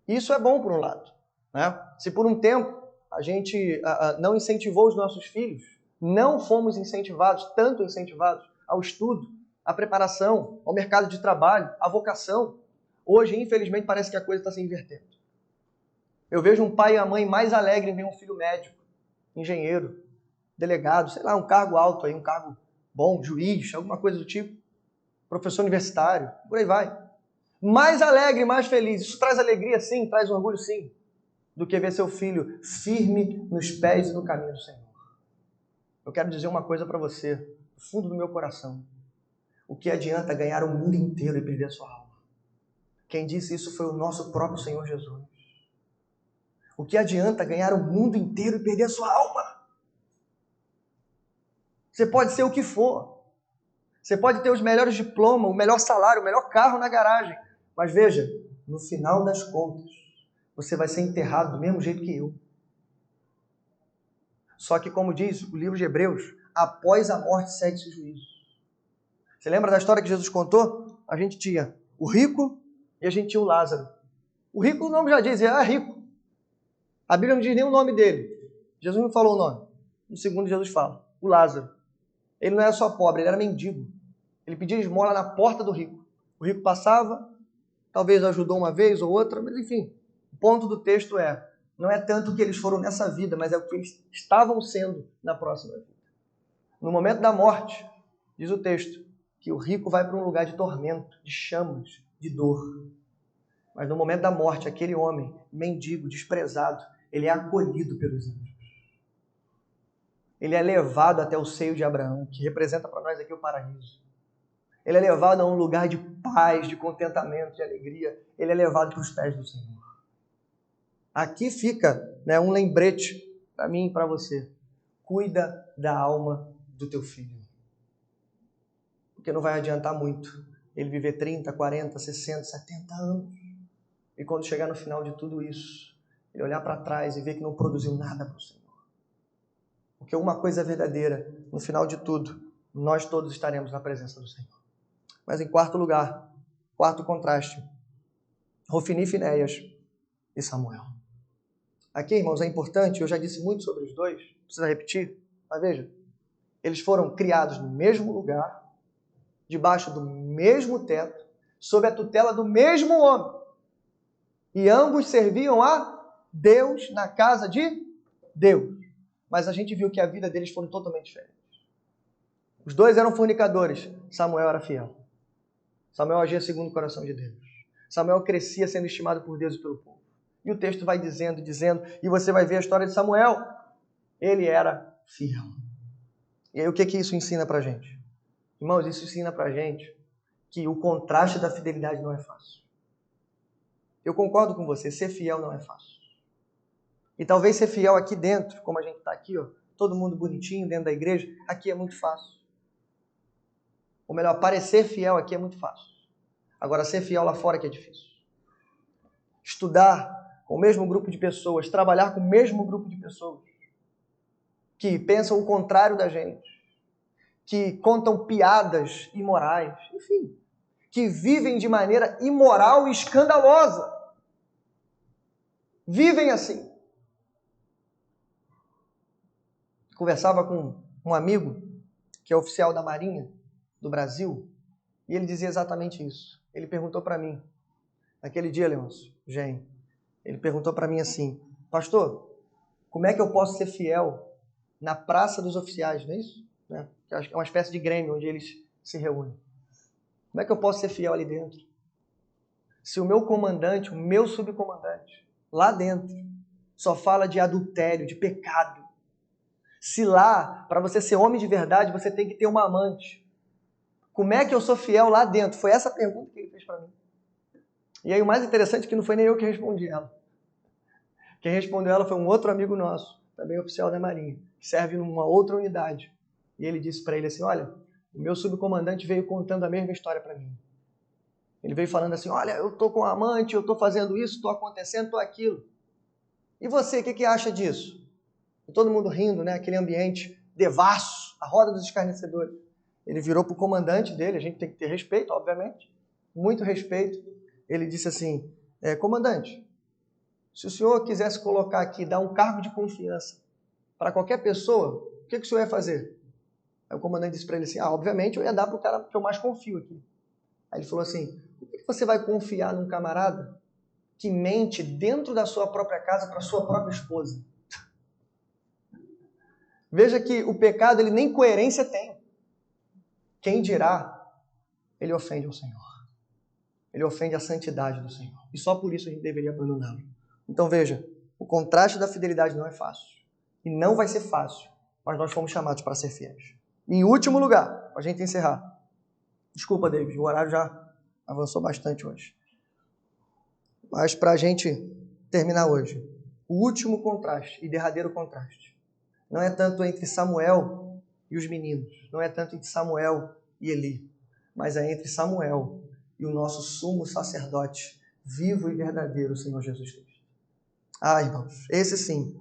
Isso é bom por um lado, né? Se por um tempo a gente não incentivou os nossos filhos, não fomos incentivados, tanto incentivados ao estudo, à preparação, ao mercado de trabalho, à vocação. Hoje, infelizmente, parece que a coisa está se invertendo. Eu vejo um pai e a mãe mais alegre em ver um filho médico, engenheiro, delegado, sei lá, um cargo alto aí, um cargo bom, juiz, alguma coisa do tipo, professor universitário, por aí vai. Mais alegre, mais feliz. Isso traz alegria, sim, traz orgulho, sim, do que ver seu filho firme nos pés e no caminho do Senhor. Eu quero dizer uma coisa para você, do fundo do meu coração. O que adianta ganhar o mundo inteiro e perder a sua alma? Quem disse isso foi o nosso próprio Senhor Jesus. O que adianta ganhar o mundo inteiro e perder a sua alma? Você pode ser o que for. Você pode ter os melhores diplomas, o melhor salário, o melhor carro na garagem. Mas veja, no final das contas, você vai ser enterrado do mesmo jeito que eu. Só que, como diz o livro de Hebreus, após a morte segue-se o juízo. Você lembra da história que Jesus contou? A gente tinha o rico e a gente tinha o Lázaro. O rico, o nome já diz, ele era rico. A Bíblia não diz nem o nome dele. Jesus não falou o nome. No segundo, Jesus fala, o Lázaro. Ele não era só pobre, ele era mendigo. Ele pedia esmola na porta do rico. O rico passava, talvez ajudou uma vez ou outra, mas enfim. O ponto do texto é, não é tanto o que eles foram nessa vida, mas é o que eles estavam sendo na próxima vida. No momento da morte, diz o texto, que o rico vai para um lugar de tormento, de chamas, de dor. Mas no momento da morte, aquele homem, mendigo, desprezado, ele é acolhido pelos anjos. Ele é levado até o seio de Abraão, que representa para nós aqui o paraíso. Ele é levado a um lugar de paz, de contentamento, de alegria. Ele é levado para os pés do Senhor. Aqui fica, né, um lembrete para mim e para você. Cuida da alma do teu filho. Porque não vai adiantar muito ele viver 30, 40, 60, 70 anos. E quando chegar no final de tudo isso, ele olhar para trás e ver que não produziu nada para o Senhor. Porque uma coisa é verdadeira, no final de tudo, nós todos estaremos na presença do Senhor. Mas em quarto lugar, quarto contraste, Hofni, Finéias e Samuel. Aqui, irmãos, é importante, eu já disse muito sobre os dois, não precisa repetir, mas veja, eles foram criados no mesmo lugar, debaixo do mesmo teto, sob a tutela do mesmo homem. E ambos serviam a Deus na casa de Deus. Mas a gente viu que a vida deles foi totalmente diferente. Os dois eram fornicadores, Samuel era fiel. Samuel agia segundo o coração de Deus. Samuel crescia sendo estimado por Deus e pelo povo. E o texto vai dizendo, e você vai ver a história de Samuel. Ele era fiel. E aí o que isso ensina pra gente? Irmãos, isso ensina pra gente que o contraste da fidelidade não é fácil. Eu concordo com você, ser fiel não é fácil. E talvez ser fiel aqui dentro, como a gente está aqui, ó, todo mundo bonitinho dentro da igreja, aqui é muito fácil. Ou melhor, parecer fiel aqui é muito fácil. Agora, ser fiel lá fora que é difícil. Estudar com o mesmo grupo de pessoas, trabalhar com o mesmo grupo de pessoas que pensam o contrário da gente, que contam piadas imorais, enfim, que vivem de maneira imoral e escandalosa. Vivem assim. Conversava com um amigo que é oficial da Marinha do Brasil e ele dizia exatamente isso. Ele perguntou para mim, naquele dia, Leôncio, ele perguntou para mim assim, pastor, como é que eu posso ser fiel na Praça dos Oficiais, não é isso? Né? É uma espécie de grêmio onde eles se reúnem. Como é que eu posso ser fiel ali dentro? Se o meu comandante, o meu subcomandante, lá dentro, só fala de adultério, de pecado, se lá, para você ser homem de verdade, você tem que ter uma amante. Como é que eu sou fiel lá dentro? Foi essa a pergunta que ele fez para mim. E aí o mais interessante é que não foi nem eu que respondi ela. Quem respondeu ela foi um outro amigo nosso, também oficial da Marinha, que serve numa outra unidade. E ele disse para ele assim, olha, o meu subcomandante veio contando a mesma história para mim. Ele veio falando assim, olha, eu estou com um amante, eu estou fazendo isso, estou acontecendo, estou aquilo. E você, o que acha disso? E todo mundo rindo, né? Aquele ambiente devasso, a roda dos escarnecedores. Ele virou para o comandante dele, a gente tem que ter respeito, obviamente, muito respeito. Ele disse assim, comandante, se o senhor quisesse colocar aqui, dar um cargo de confiança para qualquer pessoa, o que o senhor ia fazer? Aí o comandante disse para ele assim, obviamente eu ia dar para o cara que eu mais confio aqui. Aí ele falou assim, por que você vai confiar num camarada que mente dentro da sua própria casa para sua própria esposa? Veja que o pecado, ele nem coerência tem. Quem dirá, ele ofende ao Senhor. Ele ofende a santidade do Senhor. E só por isso a gente deveria abandoná-lo. Então veja, o contraste da fidelidade não é fácil. E não vai ser fácil, mas nós fomos chamados para ser fiéis. E em último lugar, para a gente encerrar. Desculpa, David, o horário já avançou bastante hoje. Mas para a gente terminar hoje, o último contraste e derradeiro contraste não é tanto entre Samuel e os meninos, não é tanto entre Samuel e Eli, mas é entre Samuel e o nosso sumo sacerdote, vivo e verdadeiro, o Senhor Jesus Cristo. Ah, irmãos, esse sim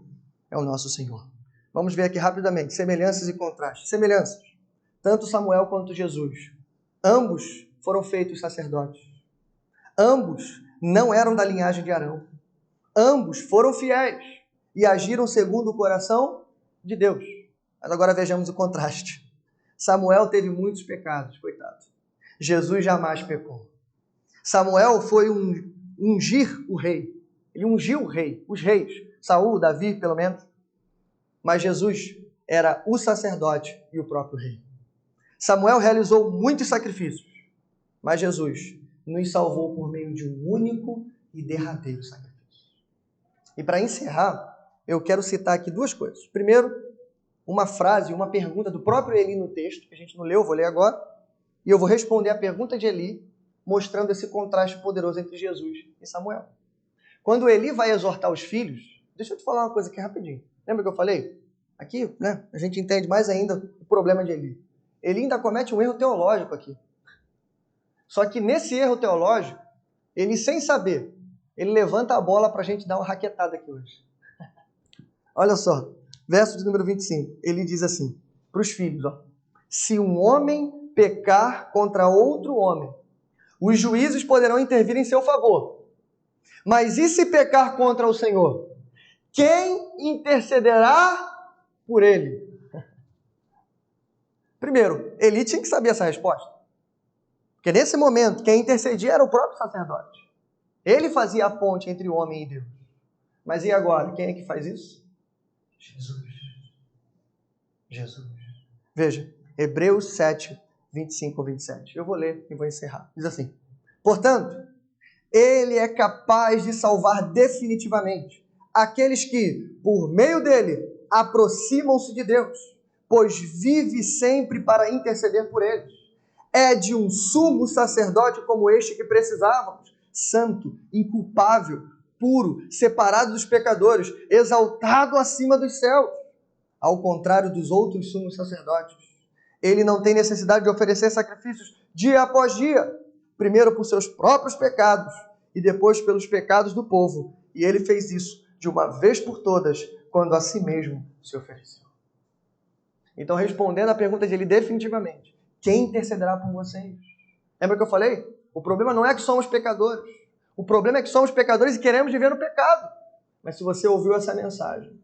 é o nosso Senhor. Vamos ver aqui rapidamente, semelhanças e contrastes. Semelhanças, tanto Samuel quanto Jesus. Ambos foram feitos sacerdotes. Ambos não eram da linhagem de Arão. Ambos foram fiéis e agiram segundo o coração de Deus. Mas agora vejamos o contraste. Samuel teve muitos pecados, coitado. Jesus jamais pecou. Samuel foi ungir o rei. Ele ungiu o rei, os reis, Saul, Davi, pelo menos. Mas Jesus era o sacerdote e o próprio rei. Samuel realizou muitos sacrifícios, mas Jesus nos salvou por meio de um único e derradeiro sacrifício. E para encerrar, eu quero citar aqui duas coisas. Primeiro, uma frase, uma pergunta do próprio Eli no texto, que a gente não leu, vou ler agora, e eu vou responder a pergunta de Eli, mostrando esse contraste poderoso entre Jesus e Samuel. Quando Eli vai exortar os filhos, deixa eu te falar uma coisa aqui rapidinho. Lembra que eu falei? Aqui, né, a gente entende mais ainda o problema de Eli. Eli ainda comete um erro teológico aqui. Só que nesse erro teológico, ele, sem saber, ele levanta a bola para a gente dar uma raquetada aqui hoje. Olha só, verso de número 25. Ele diz assim, para os filhos, ó, se um homem pecar contra outro homem, os juízes poderão intervir em seu favor. Mas e se pecar contra o Senhor? Quem intercederá por ele? Primeiro, Eli tinha que saber essa resposta. Porque nesse momento, quem intercedia era o próprio sacerdote. Ele fazia a ponte entre o homem e Deus. Mas e agora? Quem é que faz isso? Jesus. Jesus. Veja, Hebreus 7, 25 a 27. Eu vou ler e vou encerrar. Diz assim, portanto, ele é capaz de salvar definitivamente aqueles que, por meio dele, aproximam-se de Deus, pois vive sempre para interceder por eles. É de um sumo sacerdote como este que precisávamos, santo, inculpável, puro, separado dos pecadores, exaltado acima dos céus. Ao contrário dos outros sumos sacerdotes, ele não tem necessidade de oferecer sacrifícios dia após dia, primeiro por seus próprios pecados e depois pelos pecados do povo. E ele fez isso de uma vez por todas, quando a si mesmo se ofereceu. Então, respondendo à pergunta de ele definitivamente, quem intercederá por vocês? Lembra que eu falei? O problema não é que somos pecadores. O problema é que somos pecadores e queremos viver no pecado. Mas se você ouviu essa mensagem,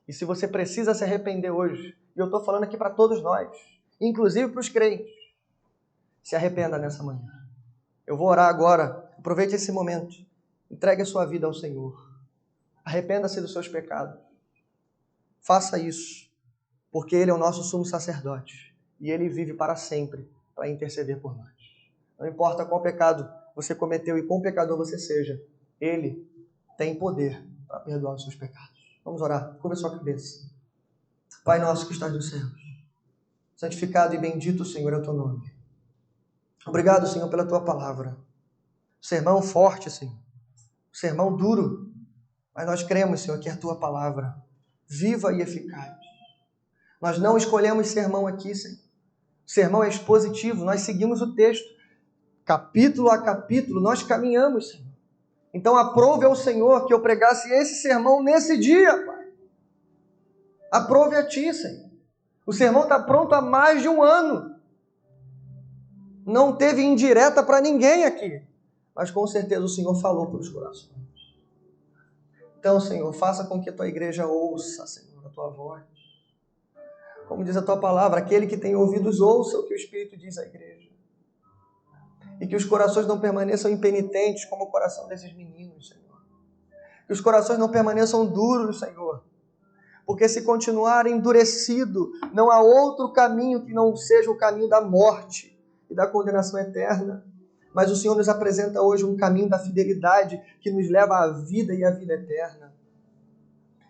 e se você precisa se arrepender hoje, e eu estou falando aqui para todos nós, inclusive para os crentes, se arrependa nessa manhã. Eu vou orar agora, aproveite esse momento, entregue a sua vida ao Senhor. Arrependa-se dos seus pecados. Faça isso, porque Ele é o nosso sumo sacerdote, e Ele vive para sempre para interceder por nós. Não importa qual pecado você cometeu e quão pecador você seja, Ele tem poder para perdoar os seus pecados. Vamos orar. Curva a sua cabeça. Pai nosso que estás nos céus, santificado e bendito, Senhor, é o teu nome. Obrigado, Senhor, pela tua palavra. Sermão forte, Senhor. Sermão duro. Mas nós cremos, Senhor, que é a tua palavra viva e eficaz. Nós não escolhemos sermão aqui, Senhor. O sermão é expositivo. Nós seguimos o texto. Capítulo a capítulo, nós caminhamos, Senhor. Então, aprove ao Senhor que eu pregasse esse sermão nesse dia, Pai. Aprove a Ti, Senhor. O sermão está pronto há mais de um ano. Não teve indireta para ninguém aqui. Mas, com certeza, o Senhor falou para os corações. Então, Senhor, faça com que a Tua igreja ouça, Senhor, a Tua voz. Como diz a Tua palavra, aquele que tem ouvidos ouça o que o Espírito diz à igreja. E que os corações não permaneçam impenitentes como o coração desses meninos, Senhor. Que os corações não permaneçam duros, Senhor. Porque se continuar endurecido, não há outro caminho que não seja o caminho da morte e da condenação eterna. Mas o Senhor nos apresenta hoje um caminho da fidelidade que nos leva à vida e à vida eterna.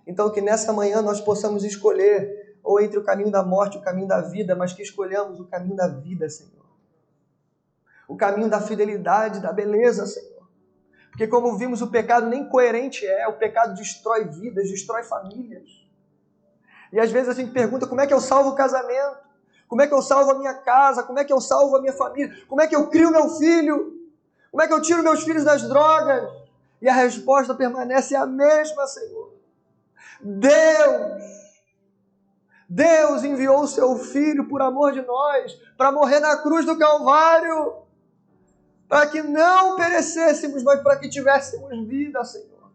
Então que nessa manhã nós possamos escolher ou entre o caminho da morte e o caminho da vida, mas que escolhamos o caminho da vida, Senhor. O caminho da fidelidade, da beleza, Senhor. Porque como vimos, o pecado nem coerente o pecado destrói vidas, destrói famílias. E às vezes a gente pergunta, como é que eu salvo o casamento? Como é que eu salvo a minha casa? Como é que eu salvo a minha família? Como é que eu crio meu filho? Como é que eu tiro meus filhos das drogas? E a resposta permanece a mesma, Senhor. Deus enviou o seu Filho por amor de nós, para morrer na cruz do Calvário, para que não perecêssemos, mas para que tivéssemos vida, Senhor.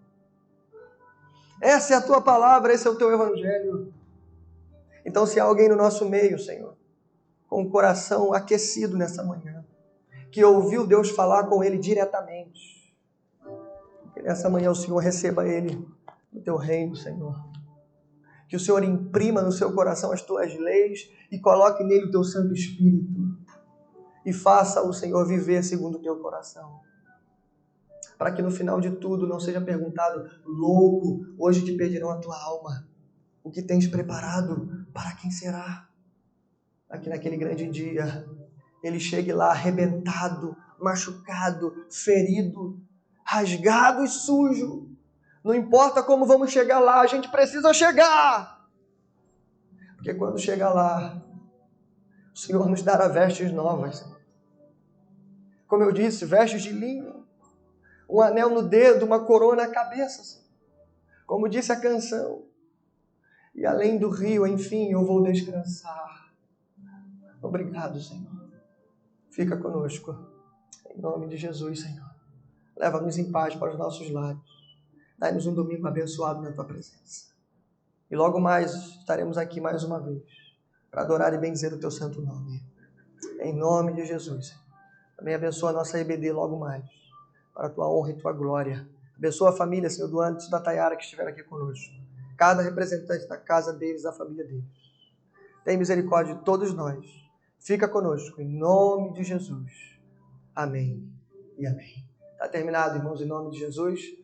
Essa é a tua palavra, esse é o teu evangelho. Então, se há alguém no nosso meio, Senhor, com o coração aquecido nessa manhã, que ouviu Deus falar com ele diretamente, que nessa manhã o Senhor receba ele no teu reino, Senhor. Que o Senhor imprima no seu coração as tuas leis e coloque nele o teu Santo Espírito. E faça o Senhor viver segundo o teu coração. Para que no final de tudo não seja perguntado, louco, hoje te pedirão a tua alma. O que tens preparado, para quem será? Aqui naquele grande dia, ele chegue lá arrebentado, machucado, ferido, rasgado e sujo. Não importa como vamos chegar lá, a gente precisa chegar. Porque quando chegar lá, o Senhor nos dará vestes novas. Como eu disse, vestes de linho, um anel no dedo, uma coroa na cabeça. Como disse a canção. E além do rio, enfim, eu vou descansar. Obrigado, Senhor. Fica conosco. Em nome de Jesus, Senhor. Leva-nos em paz para os nossos lares. Dai-nos um domingo abençoado na Tua presença. E logo mais estaremos aqui mais uma vez para adorar e bendizer o Teu santo nome. Em nome de Jesus. Também abençoa a nossa EBD logo mais, para a Tua honra e Tua glória. Abençoa a família, Senhor, do Anderson e da Tayara que estiveram aqui conosco. Cada representante da casa deles, da família deles. Tem misericórdia de todos nós. Fica conosco, em nome de Jesus. Amém e amém. Está terminado, irmãos, em nome de Jesus.